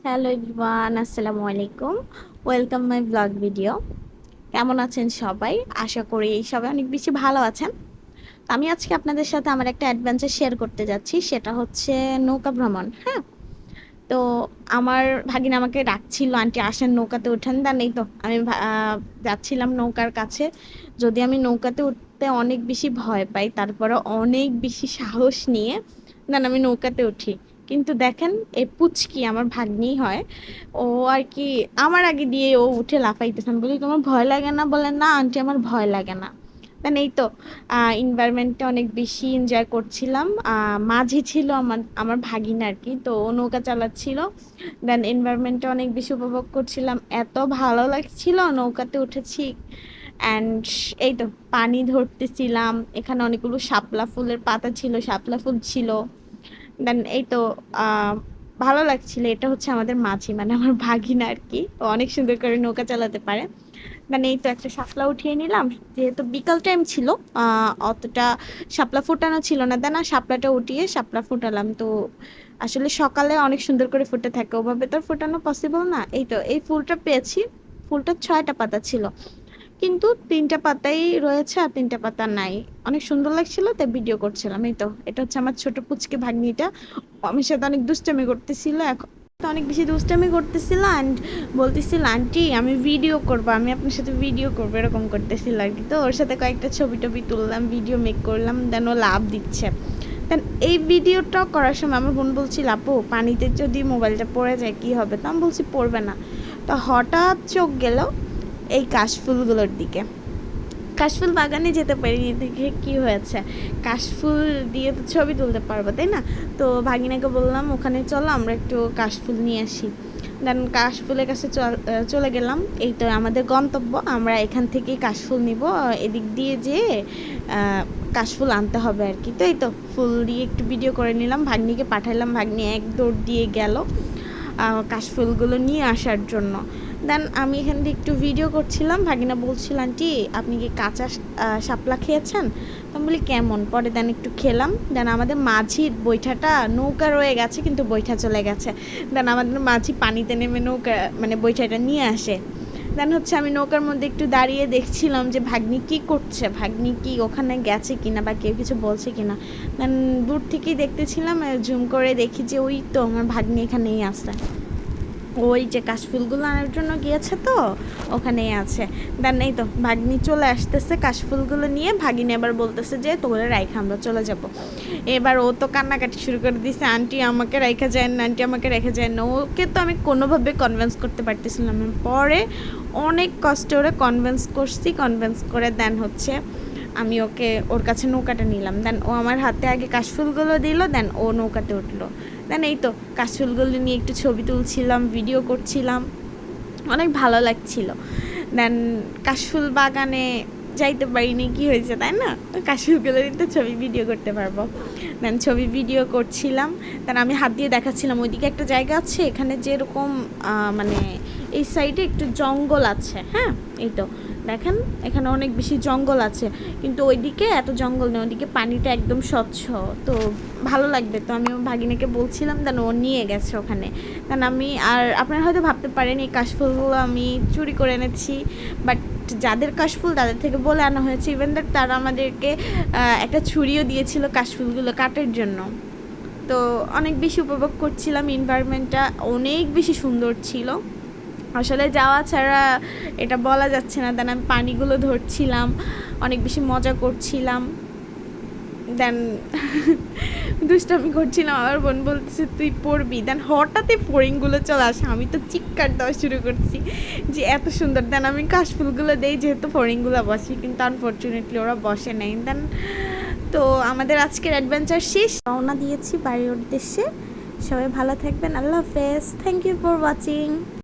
Hello everyone, আসসালামু আলাইকুম। Welcome my blog video. কেমন আছেন সবাই? আশা করি সবাই অনেক বেশি ভালো আছেন। তো আমি আজকে আপনাদের সাথে আমার একটা অ্যাডভেঞ্চার শেয়ার করতে যাচ্ছি, সেটা হচ্ছে নৌকা ভ্রমণ। হ্যাঁ, তো আমার ভাগিনা আমাকে ডাকছিল, আন্টি আসেন নৌকাতে উঠেন। দেন এই তো আমি যাচ্ছিলাম নৌকার কাছে। যদি আমি নৌকাতে উঠতে অনেক বেশি ভয় পাই, তারপরে অনেক বেশি সাহস নিয়ে দেন আমি নৌকাতে উঠি। কিন্তু দেখেন, এই পুচকি আমার ভাগ্নি হয়, ও আর কি আমার আগে দিয়ে ও উঠে লাফাইতেছে। আমি বলি তোমার ভয় লাগে না? বলে না আন্টি, আমার ভয় লাগে না। দেন এই তো এনভায়রনমেন্টটা অনেক বেশি এনজয় করছিলাম। মাঝি ছিল আমার আমার ভাগিনা আর কি, তো ও নৌকা চালাচ্ছিল। দেন এনভায়রনমেন্টটা অনেক বেশি উপভোগ করছিলাম, এত ভালো লাগছিল। নৌকাতে উঠেছি অ্যান্ড এই তো পানি ধরতেছিলাম। এখানে অনেকগুলো শাপলা ফুলের পাতা ছিল, শাপলা ফুল ছিল। দেন এই তো আহ, ভালো লাগছিল। এটা হচ্ছে আমাদের মাঝি, মানে আমার ভাগিনা আর কি, ও অনেক সুন্দর করে নৌকা চালাতে পারে। মানে এই তো একটা শাপলা উঠিয়ে নিলাম, যেহেতু বিকাল টাইম ছিল। অতটা শাপলা ফোটানো ছিল না, দেন আর শাপলাটা উঠিয়ে শাপলা ফোটালাম। তো আসলে সকালে অনেক সুন্দর করে ফুটে থাকে, ওভাবে তো আর ফোটানো পসিবল না। এই তো এই ফুলটা পেয়েছি। ফুলটা 6টা পাতা ছিল, কিন্তু 3টা পাতাই রয়েছে আর 3টা পাতা নাই। অনেক সুন্দর লাগছিল, তাই ভিডিও করছিলাম। এই তো এটা হচ্ছে আমার ছোট পুচকে ভাগ্নিটা। ও আমার সাথে অনেক দুষ্টামি করতেছিল, এখন তো অনেক বেশি দুষ্টামি করতেছিল অ্যান্ড বলতেছিল আন্টি আমি ভিডিও করবো, আমি আপনার সাথে ভিডিও করবো, এরকম করতেছিল আর কি। তো ওর সাথে কয়েকটা ছবি টবি তুললাম, ভিডিও মেক করলাম। দেন ও লাভ দিচ্ছে। দেন এই ভিডিওটা করার সময় আমার বোন বলছিল আপু পানিতে যদি মোবাইলটা পড়ে যায় কি হবে? তো আমি বলছি পড়বে না। তো হঠাৎ চোখ গেল এই কাশফুলগুলোর দিকে। কাশফুল বাগানে যেতে পারি, দেখে কি হয়েছে, কাশফুল দিয়ে তো ছবি তুলতে পারবো, তাই না? তো ভাগিনাকে বললাম ওখানে চলো আমরা একটু কাশফুল নিয়ে আসি। দেন কাশফুলের কাছে চলে গেলাম। এই তো আমাদের গন্তব্য, আমরা এখান থেকেই কাশফুল নিব। এদিক দিয়ে যেয়ে কাশফুল আনতে হবে আর কি। তো এই তো ফুল দিয়ে একটু ভিডিও করে নিলাম, ভাগ্নিকে পাঠাইলাম। ভাগ্নি এক দৌড় দিয়ে গেল কাশফুলগুলো নিয়ে আসার জন্য। দেন আমি এখান থেকে একটু ভিডিও করছিলাম, ভাগিনা বলছিল আন্টি আপনি কি কাঁচা শাপলা খেয়েছেন? তো আমি বলি কেমন? পরে দেন একটু খেলাম। দেন আমাদের মাঝির বৈঠাটা নৌকা রয়ে গেছে, কিন্তু বৈঠা চলে গেছে। দেন আমাদের মাঝি পানিতে নেমে নৌকা মানে বৈঠাটা নিয়ে আসে। দেন হচ্ছে আমি নৌকার মধ্যে একটু দাঁড়িয়ে দেখছিলাম যে ভাগ্নি কি করছে, ভাগ্নি কি ওখানে গেছে কিনা বা কেউ কিছু বলছে কিনা। দেন দূর থেকেই দেখতেছিলাম, জুম করে দেখি যে ওই তো আমার ভাগ্নি এখানেই আসে। ওই যে কাশফুলগুলো আনার জন্য গিয়েছে, তো ওখানেই আছে। দেন এই তো ভাগ্নি চলে আসতেছে কাশফুলগুলো নিয়ে। ভাগিনী এবার বলতেছে যে তোরে রাইখা আমরা চলে যাব। এবার ও তো কান্নাকাটি শুরু করে দিছে, আন্টি আমাকে রাইখা যায় না, আন্টি আমাকে রেখে যায় না। ওকে তো আমি কোনোভাবে কনভিন্স করতে পারতেছিলাম না। পরে অনেক কষ্ট ওরে কনভিন্স করছি, কনভিন্স করে দেন হচ্ছে আমি ওকে ওর কাছে নৌকাটা নিলাম। দেন ও আমার হাতে আগে কাশফুলগুলো দিল, দেন ও নৌকাতে উঠলো। দেন এই তো কাশফুলগুলো নিয়ে একটু ছবি তুলছিলাম, ভিডিও করছিলাম, অনেক ভালো লাগছিল। দেন কাশফুল বাগানে যাইতে পারিনি, কি হয়েছে তাই না? কাশফুলগুলো একটু ছবি ভিডিও করতে পারবো। দেন ছবি ভিডিও করছিলাম। দেন আমি হাত দিয়ে দেখাচ্ছিলাম ওইদিকে একটা জায়গা আছে, এখানে যেরকম মানে এই সাইডে একটু জঙ্গল আছে। হ্যাঁ, এই তো দেখেন এখানে অনেক বেশি জঙ্গল আছে, কিন্তু ওইদিকে এত জঙ্গল নেই, ওইদিকে পানিটা একদম স্বচ্ছ। তো ভালো লাগবে। তো আমি ভাগিনাকে বলছিলাম, দেন ও নিয়ে গেছে ওখানে। দেন আমি আর আপনারা হয়তো ভাবতে পারেন এই কাশফুলগুলো আমি চুরি করে এনেছি, বাট যাদের কাশফুল তাদের থেকে বলে আনা হয়েছে। ইভেন দ্যাট তারা আমাদেরকে একটা ছুরিও দিয়েছিল কাশফুলগুলো কাটার জন্য। তো অনেক বেশি উপভোগ করছিলাম, এনভায়রনমেন্টটা অনেক বেশি সুন্দর ছিল। আসলে যাওয়া ছাড়া এটা বলা যাচ্ছে না। দেন আমি পানিগুলো ধরছিলাম, অনেক বেশি মজা করছিলাম। দেন দুষ্টামি করছিলাম। আমার বোন বলতেছে তুই পড়বি। দেন হঠাৎই ফড়িংগুলো চলে আসে, আমি তো চিৎকার দেওয়া শুরু করছি যে এত সুন্দর। দেন আমি কাশফুলগুলো দেই যেহেতু ফড়িংগুলো বসে, কিন্তু আনফর্চুনেটলি ওরা বসে নাই। দেন তো আমাদের আজকের অ্যাডভেঞ্চার শেষ, রওনা দিয়েছি বাড়ির উদ্দেশ্যে। সবাই ভালো থাকবেন, আল্লাহ হাফেজ, থ্যাংক ইউ ফর ওয়াচিং।